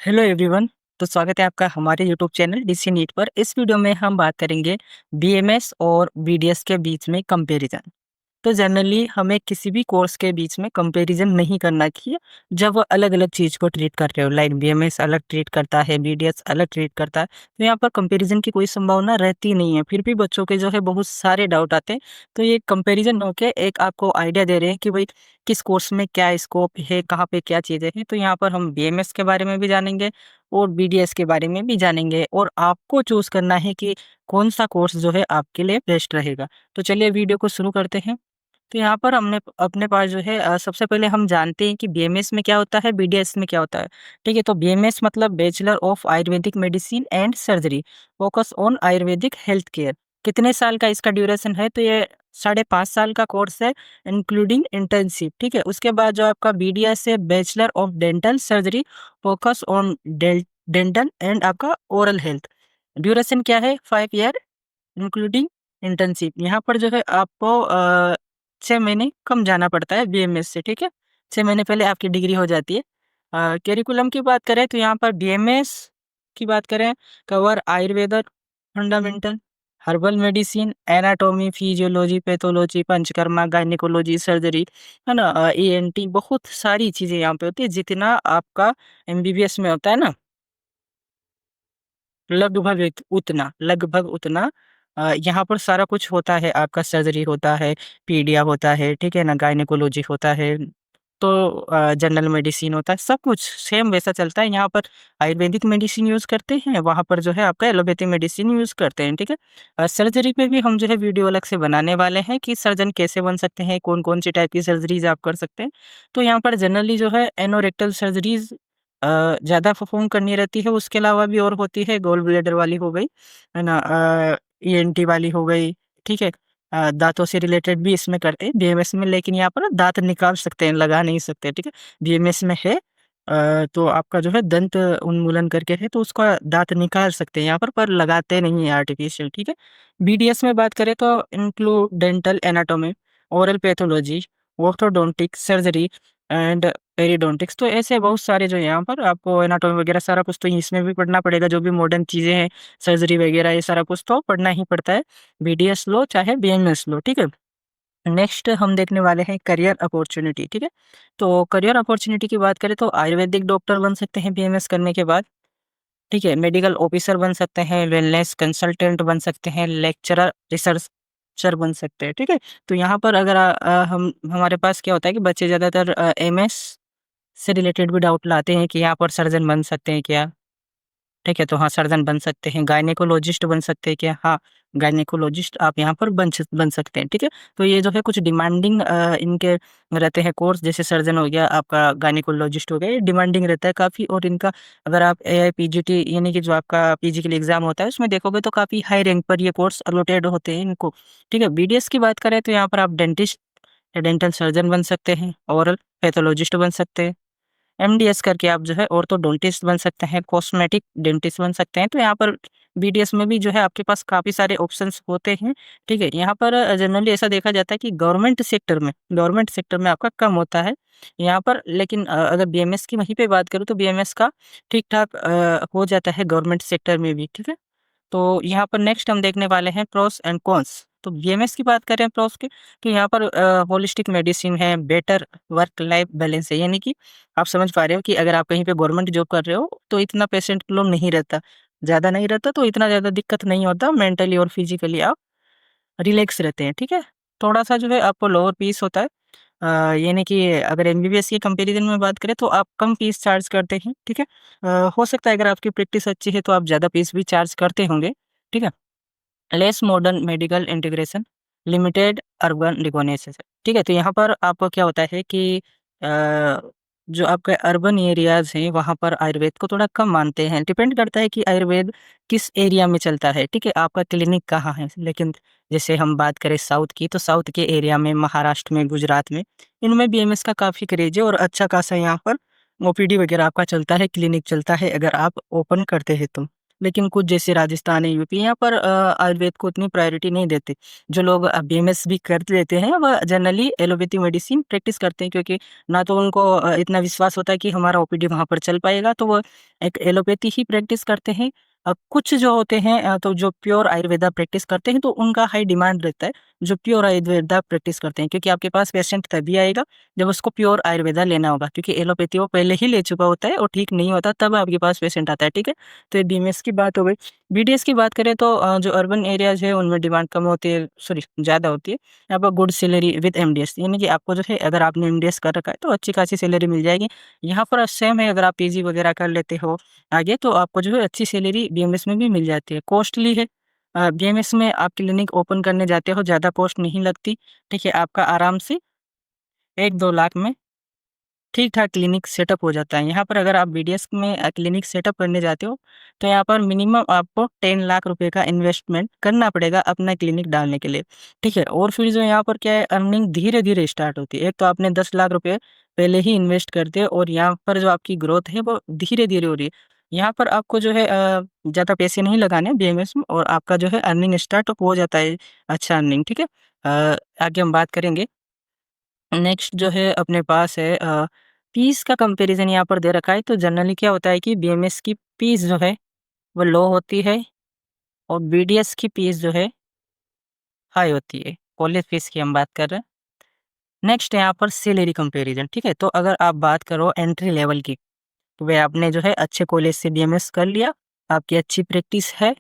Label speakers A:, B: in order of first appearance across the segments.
A: Hello everyone. तो स्वागत है आपका हमारे यूट्यूब चैनल डीसी नीट पर। इस वीडियो में हम बात करेंगे बीएमएस और बीडीएस के बीच में कंपैरिजन। तो जनरली हमें किसी भी कोर्स के बीच में कंपैरिजन नहीं करना चाहिए जब वो अलग-अलग चीज़ को ट्रीट कर रहे हो। लाइक बीएमएस अलग ट्रीट करता है, बीडीएस अलग ट्रीट करता है। तो यहाँ पर कंपैरिजन की कोई संभावना रहती नहीं है। फिर भी बच्चों के जो है बहुत सारे डाउट आते हैं। तो ये कंपैरिजन होके एक आपको आइडिया दे रहे हैं कि भाई किस कोर्स में क्या स्कोप है, कहाँ पे क्या चीज़ें हैं। तो यहाँ पर हम बीएमएस के बारे में भी जानेंगे और बीडीएस के बारे में भी जानेंगे और आपको चूज़ करना है कि कौन-सा कोर्स जो है आपके लिए बेस्ट रहेगा। तो चलिए वीडियो को शुरू करते हैं। तो यहाँ पर हमने अपने पास जो है सबसे पहले हम जानते हैं कि बीएमएस में क्या होता है, बीडीएस में क्या होता है। ठीक है, तो बीएमएस मतलब bachelor of Ayurvedic medicine and surgery, focus on Ayurvedic health care. कितने साल का इसका ड्यूरेशन है? तो ये 5.5 साल का कोर्स है इंक्लूडिंग इंटर्नशिप। ठीक है, उसके बाद जो आपका बीडीएस है bachelor of dental surgery, focus on dental and आपका ओरल हेल्थ। ड्यूरेशन क्या है? 5 ईयर इंक्लूडिंग इंटर्नशिप। यहाँ पर जो है आपको 6 महीने कम जाना पड़ता है बीएमएस से। ठीक है, 6 महीने पहले आपकी डिग्री हो जाती है। करिकुलम की बात करें तो यहाँ पर बीएमएस की बात करें, cover Ayurveda fundamental, herbal medicine, anatomy, physiology, pathology, panchakarma, gynaecology, surgery, है ना, ईएनटी, बहुत सारी चीज़ें यहाँ पे होती है। जितना आपका एमबीबीएस में होता है ना, लगभग उतना यहाँ पर सारा कुछ होता है। आपका सर्जरी होता है, पीडिया होता है, ठीक है ना, गायनेकोलॉजी होता है, तो जनरल मेडिसिन होता है, सब कुछ सेम वैसा चलता है। यहाँ पर आयुर्वेदिक मेडिसिन यूज़ करते हैं, वहाँ पर जो है आपका एलोपैथी मेडिसिन यूज़ करते हैं, ठीक है। सर्जरी पे भी हम जो है वीडियो अलग से बनाने वाले हैं कि सर्जन कैसे बन सकते हैं, कौन-कौन सी टाइप की सर्जरीज़ आप कर सकते हैं। तो यहाँ पर जनरली जो है एनोरेक्टल सर्जरीज़ ज़्यादा परफ़ॉर्म करनी रहती है। उसके अलावा भी और होती है, गॉल ब्लैडर वाली हो गई, है ना, ईएनटी वाली हो गई, ठीक है। दाँतों से रिलेटेड भी इसमें करते हैं बीएमएस में, लेकिन यहाँ पर दाँत निकाल सकते हैं, लगा नहीं सकते, ठीक है। बीएमएस में है तो आपका जो है दंत उन्मूलन करके है, तो उसका दाँत निकाल सकते हैं यहाँ पर लगाते नहीं हैं आर्टिफ़िशियल, ठीक है। बीडीएस में बात करें तो include dental anatomy, oral pathology, orthodontic surgery and periodontics. तो ऐसे बहुत सारे जो यहाँ पर आपको एनाटॉमी वगैरह सारा कुछ तो इसमें भी पढ़ना पड़ेगा। जो भी मॉडर्न चीज़ें हैं, सर्जरी वगैरह, ये सारा कुछ तो पढ़ना ही पड़ता है, बीडीएस लो चाहे बीएमएस लो, ठीक है। नेक्स्ट हम देखने वाले हैं करियर अपॉर्च्युनिटी, ठीक है। तो करियर अपॉर्च्युनिटी की बात करें तो आयुर्वेदिक डॉक्टर बन सकते हैं बीएमएस करने के बाद, ठीक है। मेडिकल ऑफिसर बन सकते हैं, वेलनेस कंसल्टेंट बन सकते हैं, लेक्चरर, रिसर्चर बन सकते हैं, ठीक है। तो यहाँ पर अगर हम हमारे पास क्या होता है कि बच्चे ज़्यादातर एमएस से रिलेटेड भी डाउट लाते हैं कि यहाँ पर सर्जन बन सकते हैं क्या? ठीक है, तो हाँ, सर्जन बन सकते हैं। गायनेकोलॉजिस्ट बन सकते हैं क्या? हाँ, गायनेकोलॉजिस्ट आप यहाँ पर बन सकते हैं, ठीक है। तो ये जो है कुछ डिमांडिंग इनके रहते हैं कोर्स, जैसे सर्जन हो गया, आपका गायनेकोलॉजिस्ट हो गया, ये डिमांडिंग रहता है काफ़ी। और इनका अगर आप एआईपीजीटी यानी कि जो आपका पीजी के लिए एग्ज़ाम होता है, उसमें देखोगे तो काफ़ी हाई रैंक पर ये कोर्स अलॉटेड होते हैं इनको, ठीक है। बीडीएस की बात करें तो यहाँ पर आप डेंटिस्ट या डेंटल सर्जन बन सकते हैं, ओरल पैथोलॉजिस्ट बन सकते हैं। एमडीएस करके आप जो है ऑर्थोडोंटिस्ट बन सकते हैं, कॉस्मेटिक डेंटिस्ट बन सकते हैं। तो यहाँ पर बीडीएस में भी जो है आपके पास काफ़ी सारे ऑप्शंस होते हैं, ठीक है। यहाँ पर जनरली ऐसा देखा जाता है कि गवर्नमेंट सेक्टर में आपका कम होता है यहाँ पर, लेकिन अगर बीएमएस की वहीं पे बात करूँ तो बीएमएस का ठीक-ठाक हो जाता है गवर्नमेंट सेक्टर में भी, ठीक है। तो यहाँ पर नेक्स्ट हम देखने वाले हैं प्रोस एंड कॉन्स। तो बीएमएस की बात करें प्रोस की, तो यहाँ पर होलिस्टिक मेडिसिन है, बेटर वर्क लाइफ बैलेंस है, यानी कि आप समझ पा रहे हो कि अगर आप कहीं पे गवर्नमेंट जॉब कर रहे हो तो इतना पेशेंट लोड नहीं रहता, ज़्यादा नहीं रहता, तो इतना ज़्यादा दिक्कत नहीं होता, मेंटली और फिजिकली आप रिलैक्स रहते हैं, ठीक है। थोड़ा-सा जो है आपको लोअर फीस होता है, यानी कि अगर एमबीबीएस के कंपैरिज़न में बात करें तो आप कम फीस चार्ज करते हैं, ठीक है। हो सकता है अगर आपकी प्रैक्टिस अच्छी है तो आप ज़्यादा फीस भी चार्ज करते होंगे, ठीक है। Less modern medical integration, limited urban recognition, ठीक है। तो यहाँ पर आपको क्या होता है कि जो आपके अर्बन एरियाज़ हैं वहाँ पर आयुर्वेद को थोड़ा कम मानते हैं। डिपेंड करता है कि आयुर्वेद किस एरिया में चलता है, ठीक है, आपका क्लिनिक कहाँ है। लेकिन जैसे हम बात करें साउथ की, तो साउथ के एरिया में, महाराष्ट्र में, गुजरात में, इनमें बीएमएस का काफ़ी क्रेज़ है और अच्छा खासा यहाँ पर ओपीडी वगैरह आपका चलता है, क्लिनिक चलता है अगर आप ओपन करते हैं तो। लेकिन कुछ जैसे राजस्थान है, यूपी, यहाँ पर आयुर्वेद को उतनी प्रायोरिटी नहीं देते। जो लोग बीएमएस भी कर लेते हैं वह जनरली एलोपैथी मेडिसिन प्रैक्टिस करते हैं, क्योंकि ना तो उनको इतना विश्वास होता है कि हमारा ओपीडी वहाँ पर चल पाएगा, तो वो एक एलोपैथी ही प्रैक्टिस करते हैं। कुछ जो होते हैं तो जो प्योर आयुर्वेदा प्रैक्टिस करते हैं, तो उनका हाई डिमांड रहता है, जो प्योर आयुर्वेदा प्रैक्टिस करते हैं, क्योंकि आपके पास पेशेंट तभी आएगा जब उसको प्योर आयुर्वेदा लेना होगा, क्योंकि एलोपैथी वो पहले ही ले चुका होता है और ठीक नहीं होता, तब आपके पास पेशेंट आता है, ठीक है। तो ये बीएमएस की बात हो गई। बीडीएस की बात करें तो जो अर्बन एरियाज है उनमें डिमांड कम होती है, सॉरी ज़्यादा होती है। यहाँ पर गुड सैलरी विद एमडीएस, यानी कि आपको जो है अगर आपने एमडीएस कर रखा है तो अच्छी खासी सैलरी मिल जाएगी। यहाँ पर सेम है, अगर आप पीजी वगैरह कर लेते हो आगे, तो आपको जो है अच्छी सैलरी बीएमएस में भी मिल जाती है। कॉस्टली है, बीएमएस में आप क्लिनिक ओपन करने जाते हो, ज़्यादा कॉस्ट नहीं लगती, ठीक है। आपका आराम से 1-2 लाख में ठीक-ठाक क्लिनिक सेटअप हो जाता है। यहाँ पर अगर आप बीडीएस में क्लिनिक सेटअप करने जाते हो, तो यहाँ पर मिनिमम आपको 10 लाख रुपए का इन्वेस्टमेंट करना पड़ेगा अपना क्लिनिक डालने के लिए, ठीक है। और फिर जो यहाँ पर क्या है, अर्निंग धीरे-धीरे स्टार्ट होती है। एक तो आपने 10 लाख रुपए पहले ही इन्वेस्ट कर दिए और यहाँ पर जो आपकी ग्रोथ है वो धीरे-धीरे हो रही है। यहाँ पर आपको जो है ज़्यादा पैसे नहीं लगाने बीएमएस में, और आपका जो है अर्निंग स्टार्ट हो जाता है, अच्छा अर्निंग, ठीक है। आगे हम बात करेंगे। नेक्स्ट जो है अपने पास है फ़ीस का कंपैरिज़न यहाँ पर दे रखा है। तो जनरली क्या होता है कि बीएमएस की फ़ीस जो है वो लो होती है, और बीडीएस की फ़ीस जो है हाई होती है। कॉलेज फ़ीस की हम बात कर रहे हैं। नेक्स्ट यहाँ पर सैलरी कंपैरिज़न, ठीक है। तो अगर आप बात करो एंट्री लेवल की, तो वह आपने जो है अच्छे कॉलेज से बीएमएस कर लिया, आपकी अच्छी प्रैक्टिस है।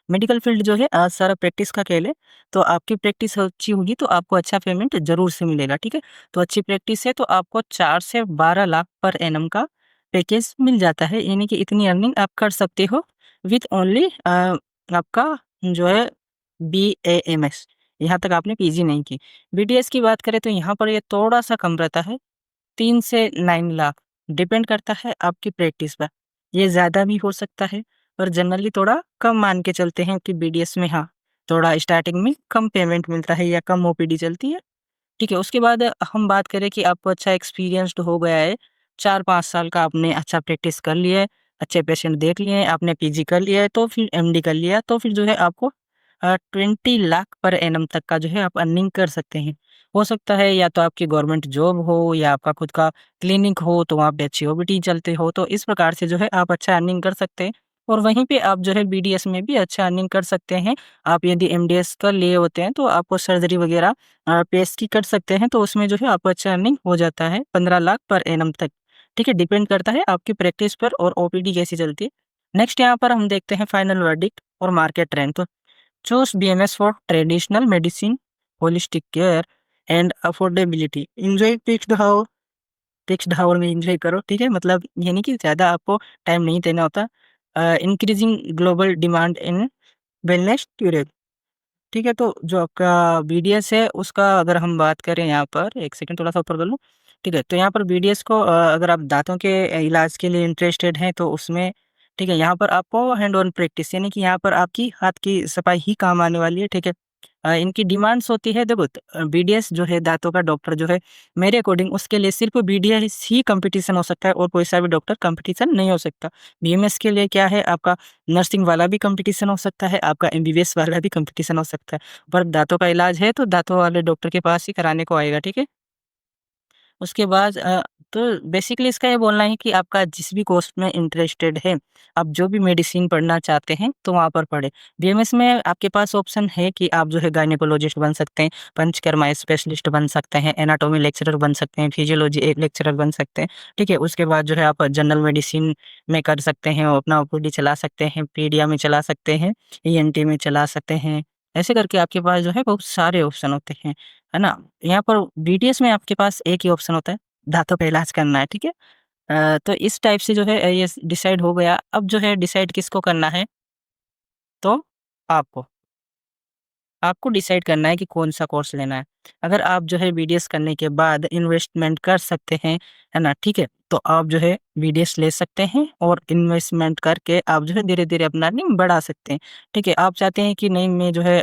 A: मेडिकल फील्ड जो है आज सारा प्रैक्टिस का खेल है, तो आपकी प्रैक्टिस अच्छी होगी तो आपको अच्छा पेमेंट ज़रूर से मिलेगा, ठीक है। तो अच्छी प्रैक्टिस है तो आपको 4 से 12 लाख पर एनम का पैकेज मिल जाता है, यानी कि इतनी अर्निंग आप कर सकते हो विथ ओनली आपका जो है बीएएमएस, यहाँ तक आपने पीजी नहीं की। बीडीएस की बात करें तो यहाँ पर ये थोड़ा-सा कम रहता है, 3 से 9 लाख, डिपेंड करता है आपकी प्रैक्टिस पर। ये ज़्यादा भी हो सकता है, पर जनरली थोड़ा कम मान के चलते हैं कि बीडीएस में हाँ, थोड़ा स्टार्टिंग में कम पेमेंट मिलता है या कम ओपीडी चलती है, ठीक है। उसके बाद हम बात करें कि आपको अच्छा एक्सपीरियंस्ड हो गया है, 4-5 साल का आपने अच्छा प्रैक्टिस कर लिया है, अच्छे पेशेंट देख लिए हैं, आपने पीजी कर लिया है, तो फिर एमडी कर लिया, तो फिर जो है आपको 20 लाख पर एनम तक का जो है आप अर्निंग कर सकते हैं। हो सकता है या तो आपकी गवर्नमेंट जॉब हो या आपका खुद का क्लिनिक हो, तो वहाँ पे अच्छी ओपीडी चलते हो, तो इस प्रकार से जो है आप अच्छा अर्निंग कर सकते हैं। और वहीं पे आप जो है बीडीएस में भी अच्छा अर्निंग कर सकते हैं। आप यदि एमडीएस कर लिए होते हैं, तो आपको सर्जरी वगैरह पेस्की कर सकते हैं, तो उसमें जो है आपको अच्छा अर्निंग हो जाता है 15 लाख पर एनम तक, ठीक है। डिपेंड करता है आपकी प्रैक्टिस पर और ओपीडी कैसी चलती है। नेक्स्ट यहाँ पर हम देखते हैं फाइनल वर्डिक्ट और मार्केट ट्रेंड। तो choose BMS for traditional medicine, holistic care and affordability. Enjoy fixed hour में एन्जॉय करो, ठीक है। मतलब ये नहीं कि ज़्यादा आपको टाइम नहीं देना होता। Increasing global demand in wellness tourism, ठीक है। तो जो आपका बीडीएस है उसका अगर हम बात करें यहाँ पर, एक सेकंड थोड़ा-सा ऊपर कर लूँ, ठीक है। तो यहाँ पर बीडीएस को अगर आप दाँतों के इलाज के लिए इंटरेस्टेड हैं तो उसमें, ठीक है, यहाँ पर आपको हैंड ऑन प्रैक्टिस, यानी कि यहाँ पर आपकी हाथ की सफाई ही काम आने वाली है, ठीक है। इनकी डिमांड्स होती है, देखो बीडीएस जो है दाँतों का डॉक्टर जो है, मेरे अकॉर्डिंग उसके लिए सिर्फ़ बीडीएस ही कॉम्पिटिशन हो सकता है और कोई सा भी डॉक्टर कॉम्पिटिशन नहीं हो सकता। बीएमएस के लिए क्या है, आपका नर्सिंग वाला भी कॉम्पिटिशन हो सकता है, आपका एमबीबीएस वाला भी कॉम्पिटिशन हो सकता है। पर दाँतों का इलाज है तो दाँतों वाले डॉक्टर के पास ही कराने को आएगा, ठीक है। उसके बाद तो बेसिकली इसका ये बोलना है कि आपका जिस भी कोर्स में इंटरेस्टेड है, आप जो भी मेडिसिन पढ़ना चाहते हैं, तो वहाँ पर पढ़ें। बीएमएस में आपके पास ऑप्शन है कि आप जो है गायनेकोलॉजिस्ट बन सकते हैं, पंचकर्मा स्पेशलिस्ट बन सकते हैं, एनाटॉमी लेक्चरर बन सकते हैं, फिजियोलॉजी लेक्चरर बन सकते हैं, ठीक है। उसके बाद जो है आप जनरल मेडिसिन में कर सकते हैं और अपना ओपीडी चला सकते हैं, पीडिया में चला सकते हैं, ईएनटी में चला सकते हैं। ऐसे करके आपके पास जो है बहुत सारे ऑप्शन होते हैं, है ना? यहाँ पर बीटीएस में आपके पास एक ही ऑप्शन होता है, दाँतों का इलाज करना है, ठीक है? तो इस टाइप से जो है ये डिसाइड हो गया। अब जो है डिसाइड किसको करना है? तो आपको। आपको डिसाइड करना है कि कौन-सा कोर्स लेना है। अगर आप जो है बीडीएस करने के बाद इन्वेस्टमेंट कर सकते हैं, है ना? ठीक है? तो आप जो है बीडीएस ले सकते हैं और इन्वेस्टमेंट करके आप जो है धीरे-धीरे अपना अर्निंग बढ़ा सकते हैं, ठीक है? आप चाहते हैं कि नहीं मैं जो है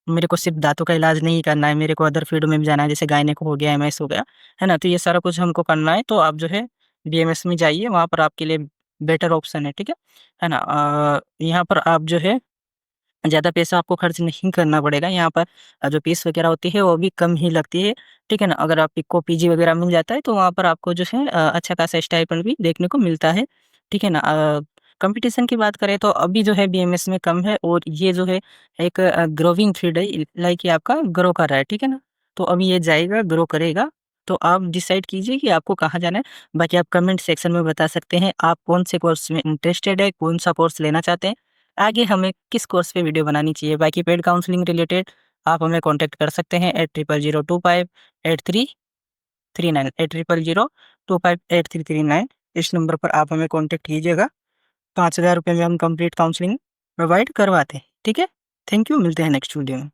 A: मेरे को सिर्फ़ दाँतों का इलाज नहीं करना है, मेरे को अदर फ़ील्ड में भी जाना है, जैसे गायनेक हो गया, एमएस हो गया, है ना? तो ये सारा कुछ हमको करना है, तो आप जो है बीएमएस में जाइए, वहाँ पर आपके लिए बेटर ऑप्शन है ना? यहाँ पर आप जो है ज़्यादा पैसा आपको खर्च नहीं करना पड़ेगा, यहाँ पर जो फीस वगैरह होती है वो भी कम ही लगती है, ठीक है ना? अगर आपको पीजी वगैरह मिल जाता है तो वहाँ पर आपको जो है अच्छा खासा स्टाइपेंड भी देखने को मिलता है, ठीक है ना? कंपटीशन की बात करें तो अभी जो है बीएमएस में कम है और ये जो है एक ग्रोइंग फील्ड है, लाइक ये आपका ग्रो कर रहा है, ठीक है ना? तो अभी ये जाएगा, ग्रो करेगा, तो आप डिसाइड कीजिए कि आपको कहाँ जाना है। बाकी आप कमेंट सेक्शन में बता सकते हैं आप कौन से कोर्स में इंटरेस्टेड है, कौन-सा कोर्स लेना चाहते हैं। आगे हमें किस कोर्स पे वीडियो बनानी चाहिए। बाकी पेड काउंसलिंग रिलेटेड आप हमें कॉन्टैक्ट कर सकते हैं 8002583339 8002583339 इस नंबर पर आप हमें कॉन्टैक्ट कीजिएगा। 5,000 रुपए में हम कंप्लीट काउंसलिंग प्रोवाइड करवाते हैं, ठीक है? थैंक यू, मिलते हैं नेक्स्ट वीडियो में।